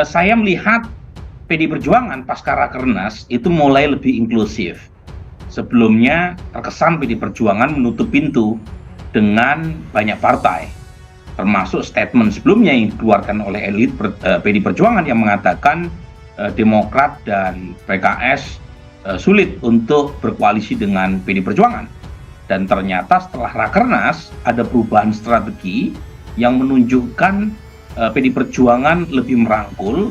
Saya melihat PD Perjuangan pasca Rakernas itu mulai lebih inklusif. Sebelumnya terkesan PD Perjuangan menutup pintu dengan banyak partai, termasuk statement sebelumnya yang dikeluarkan oleh elit PD Perjuangan yang mengatakan Demokrat dan PKS sulit untuk berkoalisi dengan PD Perjuangan. Dan ternyata setelah Rakernas ada perubahan strategi yang menunjukkan PD Perjuangan lebih merangkul,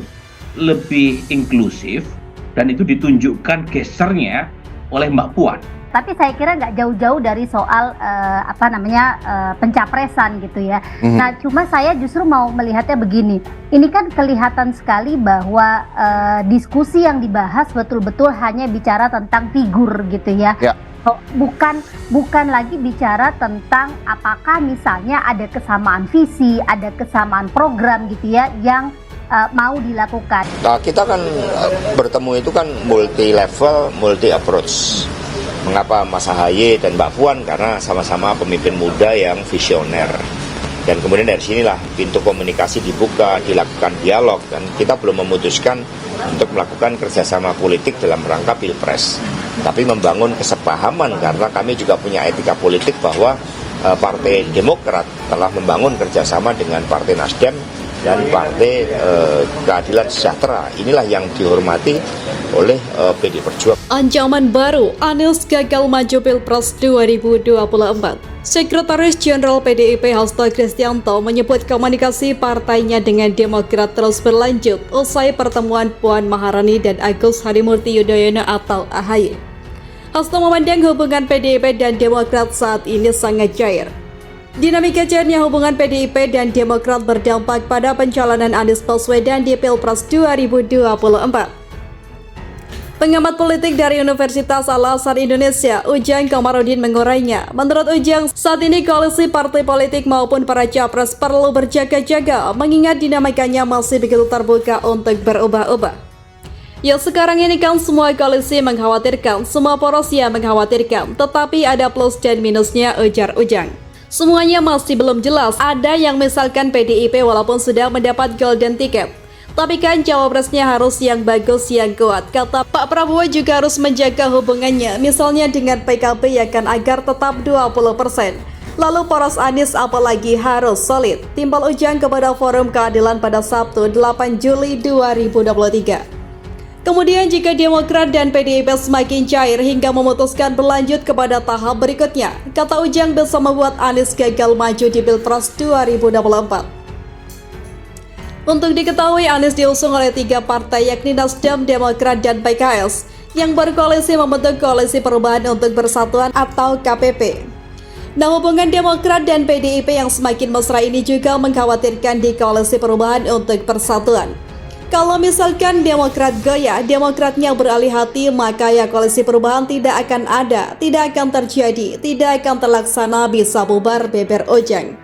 lebih inklusif, dan itu ditunjukkan gesernya oleh Mbak Puan. Tapi saya kira nggak jauh-jauh dari soal pencapresan gitu ya. Nah, cuma saya justru mau melihatnya begini. Ini kan kelihatan sekali bahwa diskusi yang dibahas betul-betul hanya bicara tentang figur gitu ya. Bukan lagi bicara tentang apakah misalnya ada kesamaan visi, ada kesamaan program gitu ya yang mau dilakukan. Nah, kita kan bertemu itu kan multi level, multi approach. Mengapa Mas Ahaye dan Mbak Puan? Karena sama-sama pemimpin muda yang visioner. Dan kemudian dari sinilah pintu komunikasi dibuka, dilakukan dialog, dan kita belum memutuskan untuk melakukan kerjasama politik dalam rangka Pilpres. Tapi membangun kesepahaman karena kami juga punya etika politik bahwa Partai Demokrat telah membangun kerjasama dengan Partai Nasdem dan Partai Keadilan Sejahtera. Inilah yang dihormati oleh PD Perjuangan. Ancaman baru, Anies gagal maju Pilpres 2024. Sekretaris Jenderal PDIP Hasto Kristianto menyebut komunikasi partainya dengan Demokrat terus berlanjut usai pertemuan Puan Maharani dan Agus Harimurti Yudhoyono atau AHY. Hasto memandang hubungan PDIP dan Demokrat saat ini sangat cair. Dinamika cairnya hubungan PDIP dan Demokrat berdampak pada pencalonan Anies Baswedan di Pilpres 2024. Pengamat politik dari Universitas Al-Azhar Indonesia, Ujang Komarudin mengurainya. Menurut Ujang, saat ini koalisi partai politik maupun para capres perlu berjaga-jaga mengingat dinamikanya masih begitu terbuka untuk berubah-ubah. Ya, sekarang ini kan semua koalisi mengkhawatirkan, semua poros ya mengkhawatirkan, tetapi ada plus dan minusnya, ujar Ujang. Semuanya masih belum jelas, ada yang misalkan PDIP walaupun sudah mendapat golden ticket. Tapi kan cawapresnya harus yang bagus, yang kuat. Kata Pak Prabowo juga harus menjaga hubungannya, misalnya dengan PKB ya kan agar tetap 20%. Lalu poros Anies apalagi harus solid. Timbal Ujang kepada Forum Keadilan pada Sabtu 8 Juli 2023. Kemudian jika Demokrat dan PDIP semakin cair hingga memutuskan berlanjut kepada tahap berikutnya, kata Ujang bisa membuat Anies gagal maju di Pilpres 2024. Untuk diketahui, Anies diusung oleh 3 partai yakni Nasdem, Demokrat, dan PKS yang berkoalisi membentuk Koalisi Perubahan untuk Persatuan atau KPP. Nah, hubungan Demokrat dan PDIP yang semakin mesra ini juga mengkhawatirkan di Koalisi Perubahan untuk Persatuan. Kalau misalkan Demokrat goyah, Demokratnya beralih hati, maka ya Koalisi Perubahan tidak akan ada, tidak akan terjadi, tidak akan terlaksana, bisa bubar, beber Ujang.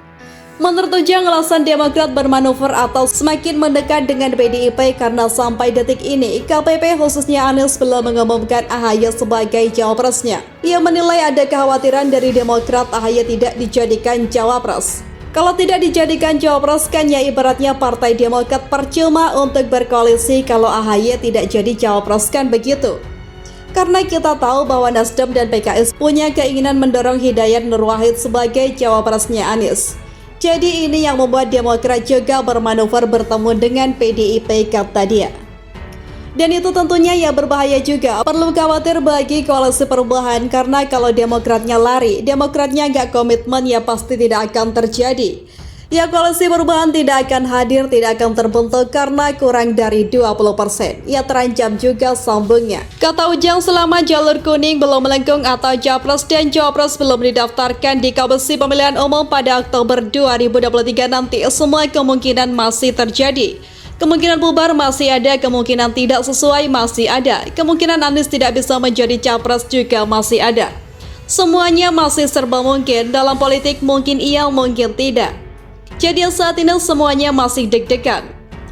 Menurut Ujang, alasan Demokrat bermanuver atau semakin mendekat dengan PDIP karena sampai detik ini KPP khususnya Anies belum mengumumkan AHY sebagai cawapresnya. Ia menilai ada kekhawatiran dari Demokrat AHY tidak dijadikan cawapres. Kalau tidak dijadikan cawapres kan ya ibaratnya Partai Demokrat percuma untuk berkoalisi kalau AHY tidak jadi cawapres, kan begitu. Karena kita tahu bahwa Nasdem dan PKS punya keinginan mendorong Hidayat Nur Wahid sebagai cawapresnya Anies. Jadi ini yang membuat Demokrat juga bermanuver bertemu dengan PDIP, kata dia. Dan itu tentunya ya berbahaya juga, perlu khawatir bagi Koalisi Perubahan karena kalau Demokratnya lari, Demokratnya nggak komitmen ya pasti tidak akan terjadi. Ya Koalisi Perubahan tidak akan hadir, tidak akan terbentuk karena kurang dari 20%. Ya terancam juga sambungnya. Kata Ujang, selama jalur kuning belum melengkung atau capres dan cawapres belum didaftarkan di Komisi Pemilihan Umum pada Oktober 2023 nanti, semua kemungkinan masih terjadi. Kemungkinan bubar masih ada, kemungkinan tidak sesuai masih ada, kemungkinan Anies tidak bisa menjadi capres juga masih ada. Semuanya masih serba mungkin, dalam politik mungkin iya, mungkin tidak. Jadi saat ini semuanya masih deg-degan,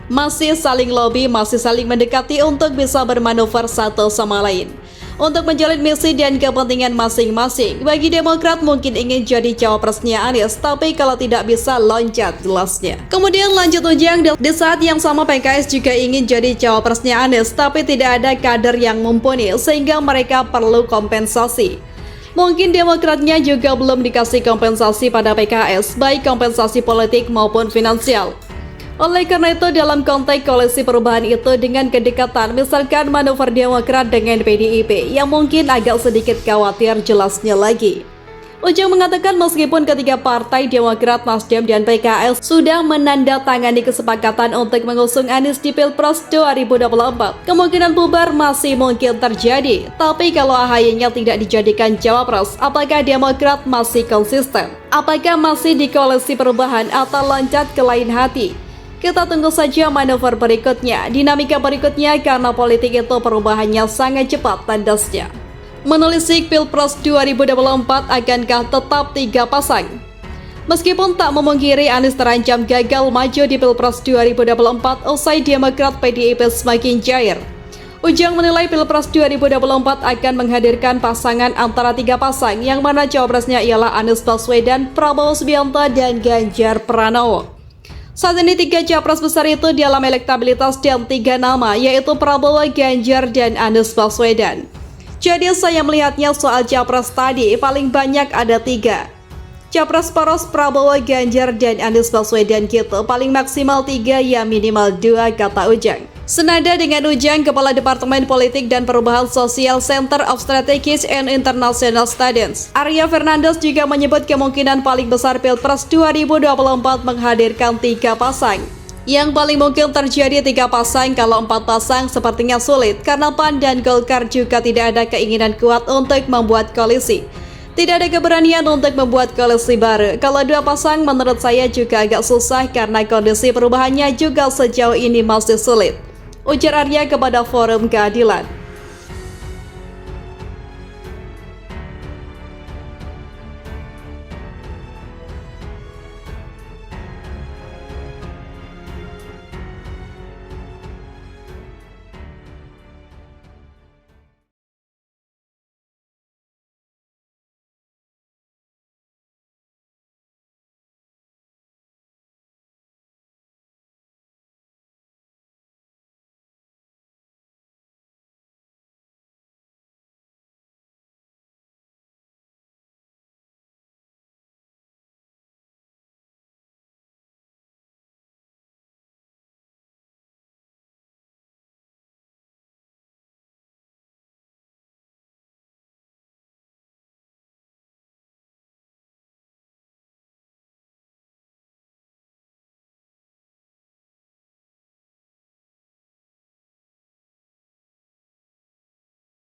masih saling lobby, masih saling mendekati untuk bisa bermanuver satu sama lain. untuk menjalin misi dan kepentingan masing-masing. Bagi Demokrat mungkin ingin jadi cawapresnya Anies, tapi kalau tidak bisa loncat jelasnya. Kemudian lanjut Ujang, di saat yang sama PKS juga ingin jadi cawapresnya Anies, tapi tidak ada kader yang mumpuni sehingga mereka perlu kompensasi. Mungkin Demokratnya juga belum dikasih kompensasi pada PKS, baik kompensasi politik maupun finansial. Oleh karena itu, dalam konteks koalisi perubahan itu dengan kedekatan, misalkan manuver Demokrat dengan PDIP, yang mungkin agak sedikit khawatir jelasnya lagi. Ujang mengatakan meskipun ketiga partai Demokrat, Nasdem, dan PKS sudah menandatangani kesepakatan untuk mengusung Anies di Pilpres 2024, kemungkinan bubar masih mungkin terjadi. Tapi kalau AHY-nya tidak dijadikan cawapres, apakah Demokrat masih konsisten? Apakah masih di koalisi perubahan atau loncat ke lain hati? Kita tunggu saja manuver berikutnya, dinamika berikutnya karena politik itu perubahannya sangat cepat tandasnya. Menelisik Pilpres 2024 akankah tetap 3 pasang? Meskipun tak memungkiri Anies terancam gagal maju di Pilpres 2024 usai Demokrat PDIP semakin cair, Ujang menilai Pilpres 2024 akan menghadirkan pasangan antara 3 pasang yang mana cawapresnya ialah Anies Baswedan, Prabowo Subianto, dan Ganjar Pranowo. Saat ini 3 capres besar itu dalam elektabilitas dan 3 nama, yaitu Prabowo, Ganjar, dan Anies Baswedan. Jadi saya melihatnya soal capres tadi paling banyak ada 3. Capres poros Prabowo, Ganjar, dan Anies Baswedan gitu, paling maksimal 3 ya minimal 2 kata Ujang. Senada dengan Ujang, Kepala Departemen Politik dan Perubahan Sosial Center of Strategic and International Studies, Arya Fernandes juga menyebut kemungkinan paling besar Pilpres 2024 menghadirkan 3 pasang. Yang paling mungkin terjadi 3 pasang, kalau 4 pasang sepertinya sulit karena PAN dan Golkar juga tidak ada keinginan kuat untuk membuat koalisi. Tidak ada keberanian untuk membuat koalisi baru. Kalau 2 pasang menurut saya juga agak susah karena kondisi perubahannya juga sejauh ini masih sulit, ujar Arya kepada Forum Keadilan.